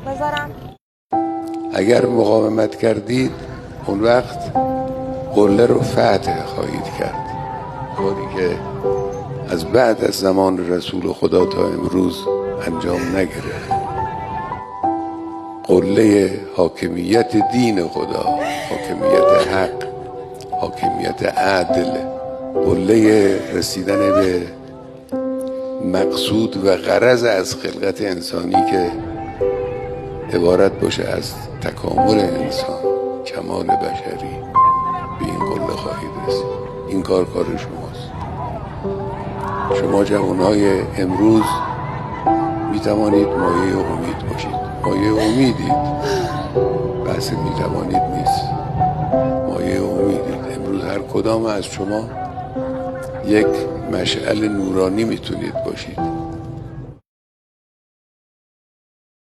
بذارم. اگر مقاومت کردید اون وقت قله رو فتح خواهید کرد، کاری که از بعد از زمان رسول خدا تا امروز انجام نگرفت. قله حاکمیت دین خدا، حاکمیت حق، حاکمیت عدل، قله رسیدن به مقصود و غرض از خلقت انسانی که عبارت باشه از تکامل انسان، کمال بشری، به این قله خواهید رسید. این کار شماست. شما جوانهای امروز می توانید مایه امید باشید. مایه امیدید، بحث می توانید نیست، مایه امیدید. امروز هر کدام از شما یک مشعل نورانی میتونید باشید.